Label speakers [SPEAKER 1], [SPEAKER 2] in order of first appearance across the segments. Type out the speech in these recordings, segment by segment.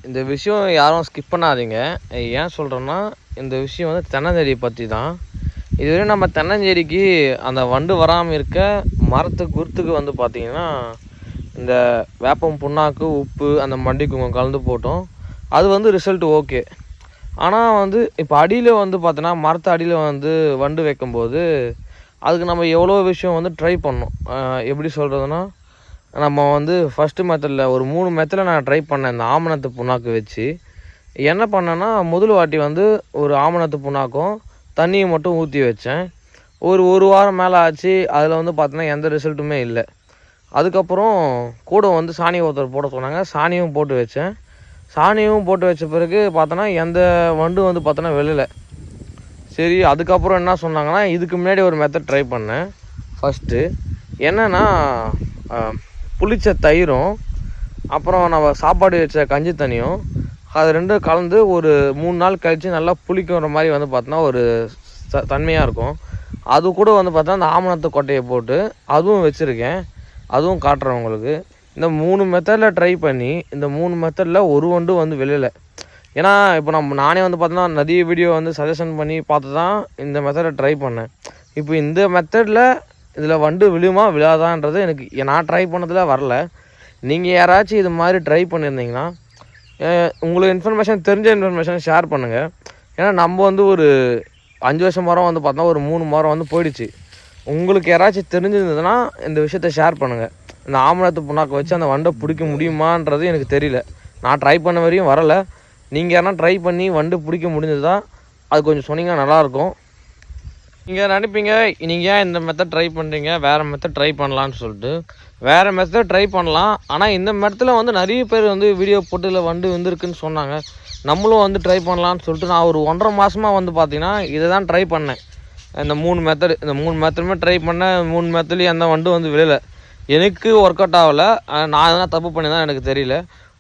[SPEAKER 1] இந்த விஷயம் யாரும் ஸ்கிப் பண்ணாதீங்க. ஏன் சொல்கிறேன்னா, இந்த விஷயம் வந்து தென்னஞ்செடியை பற்றி தான். இதுவரையும் நம்ம தென்னஞ்செடிக்கு அந்த வண்டு வராமல் இருக்க மரத்துக்கு குருத்துக்கு வந்து பார்த்திங்கன்னா, இந்த வேப்பம் புண்ணாக்கு, உப்பு, அந்த மண்டி குங்குமம் கலந்து போட்டோம். அது வந்து ரிசல்ட் ஓகே. ஆனால் வந்து இப்போ அடியில் வந்து பார்த்தோன்னா, மரத்து அடியில் வந்து வண்டு வைக்கும்போது அதுக்கு நம்ம எவ்வளோ விஷயம் வந்து ட்ரை பண்ணோம். எப்படி சொல்கிறதுனா, நம்ம வந்து ஃபஸ்ட்டு மெத்தடில் ஒரு 3 மெத்தடில் நான் ட்ரை பண்ணேன். இந்த ஆமணத்து புண்ணாக்கு வச்சு என்ன பண்ணேன்னா, முதல் வாட்டி வந்து ஒரு ஆமணத்து புண்ணாக்கும் தண்ணியை மட்டும் ஊற்றி வச்சேன். ஒரு வாரம் மேலே ஆச்சு. அதில் வந்து பார்த்தோன்னா எந்த ரிசல்ட்டுமே இல்லை. அதுக்கப்புறம் கூட வந்து சாணி ஒருத்தர் போட சொன்னாங்க. சாணியும் போட்டு வச்சேன். சாணியும் போட்டு வச்ச பிறகு பார்த்தோன்னா எந்த வண்டும் வந்து பார்த்தோன்னா வெளில. சரி, அதுக்கப்புறம் என்ன சொன்னாங்கன்னா, இதுக்கு முன்னாடி ஒரு மெத்தட் ட்ரை பண்ணேன். ஃபஸ்ட்டு என்னென்னா, புளிச்ச தயிரும் அப்புறம் நம்ம சாப்பாடு வச்ச கஞ்சி தண்ணியும் அது 2 கலந்து ஒரு 3 நாள் கழித்து நல்லா புளிக்கிற மாதிரி வந்து பார்த்தோன்னா ஒரு தன்மையாக இருக்கும். அது கூட வந்து பார்த்தா அந்த ஆமணத்து கொட்டையை போட்டு அதுவும் வச்சுருக்கேன். அதுவும் காட்டுறேன் உங்களுக்கு. இந்த 3 மெத்தடில் ட்ரை பண்ணி இந்த 3 மெத்தடில் ஒரு வண்டு வந்து வெளியில். ஏன்னா இப்போ நானே வந்து பார்த்தோன்னா நிறைய வீடியோ வந்து சஜஷன் பண்ணி பார்த்து தான் இந்த மெத்தடை ட்ரை பண்ணேன். இப்போ இந்த மெத்தடில் இதில் வண்டு விழுமா விழாதான்றது எனக்கு நான் ட்ரை பண்ணதில் வரல. நீங்கள் யாராச்சும் இது மாதிரி ட்ரை பண்ணியிருந்தீங்கன்னா உங்களுக்கு இன்ஃபர்மேஷன் தெரிஞ்ச இன்ஃபர்மேஷன் ஷேர் பண்ணுங்கள். ஏன்னா நம்ம வந்து ஒரு 5 வருஷம் மரம் வந்து பார்த்தோன்னா ஒரு 3 மரம் வந்து போயிடுச்சு. உங்களுக்கு யாராச்சும் தெரிஞ்சிருந்ததுன்னா இந்த விஷயத்த ஷேர் பண்ணுங்கள். இந்த ஆமணத்து புண்ணாக்கு வச்சு அந்த வண்டை பிடிக்க முடியுமான்றது எனக்கு தெரியல. நான் ட்ரை பண்ண வரையும் வரலை. நீங்கள் யாரா ட்ரை பண்ணி வண்டு பிடிக்க முடிஞ்சதா அது கொஞ்சம் சொன்னீங்கன்னா நல்லாயிருக்கும். நீங்கள் நினைப்பீங்க, நீங்கள் ஏன் இந்த மெத்தட் ட்ரை பண்ணுறீங்க, வேறு மெத்தட் ட்ரை பண்ணலான்னு சொல்லிட்டு. வேறு மெத்தட் ட்ரை பண்ணலாம். ஆனால் இந்த மெத்தடில் வந்து நிறைய பேர் வந்து வீடியோ போட்டு இல்லை வண்டு வந்துருக்குன்னு சொன்னாங்க. நம்மளும் வந்து ட்ரை பண்ணலான்னு சொல்லிட்டு நான் ஒரு 1.5 மாதமாக வந்து பார்த்திங்கன்னா இதை தான் ட்ரை பண்ணேன். இந்த 3 மெத்தடுமே ட்ரை பண்ணேன். 3 மெத்தட்லேயும் எந்த வண்டு வந்து விழல. எனக்கு ஒர்க் அவுட் ஆகலை. நான் எதனா தப்பு பண்ணி தான் எனக்கு தெரியல.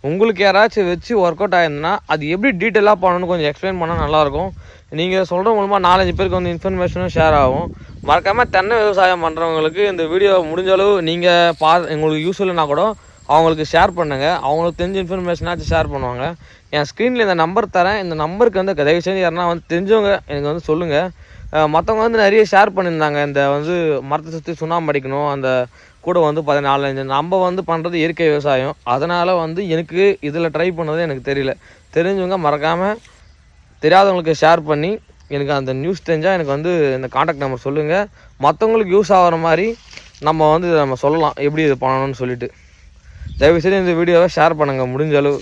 [SPEAKER 1] உங்களுக்கு யாராச்சும் வச்சு ஒர்க் அவுட் ஆயிருந்ததுன்னா அது எப்படி டீட்டெயிலாக பண்ணணும்னு கொஞ்சம் எக்ஸ்பிளைன் பண்ணால் நல்லாயிருக்கும். நீங்கள் சொல்கிற மூலமாக 4-5 பேருக்கு வந்து இன்ஃபர்மேஷனும் ஷேர் ஆகும். மறக்காமல் தென்னை விவசாயம் பண்ணுறவங்களுக்கு இந்த வீடியோ முடிஞ்ச அளவு நீங்கள் உங்களுக்கு யூஸ் இல்லைனா கூட அவங்களுக்கு ஷேர் பண்ணுங்கள். அவங்களுக்கு தெரிஞ்ச இன்ஃபர்மேஷனாச்சும் ஷேர் பண்ணுவாங்க. என் ஸ்க்ரீனில் இந்த நம்பர் தரேன். இந்த நம்பருக்கு வந்து தயவு செஞ்சு யாருன்னா வந்து தெரிஞ்சவங்க எனக்கு வந்து சொல்லுங்கள். மற்றவங்க வந்து நிறைய ஷேர் பண்ணியிருந்தாங்க. இந்த வந்து மரத்தை சுற்றி சுண்ணாம்பு அடிக்கணும், அந்த கூட வந்து 14 நம்ம வந்து பண்ணுறது இயற்கை விவசாயம். அதனால் வந்து எனக்கு இதில் ட்ரை பண்ணது எனக்கு தெரியல. தெரிஞ்சவங்க மறக்காமல் தெரியாதவங்களுக்கு ஷேர் பண்ணி எனக்கு அந்த நியூஸ் தெரிஞ்சால் எனக்கு வந்து இந்த காண்டாக்ட் நம்பர் சொல்லுங்கள். மற்றவங்களுக்கு யூஸ் ஆகிற மாதிரி நம்ம வந்து நம்ம சொல்லலாம் எப்படி இது பண்ணணும்னு சொல்லிட்டு. தயவுசெய்து இந்த வீடியோவை ஷேர் பண்ணுங்கள் முடிஞ்ச அளவு.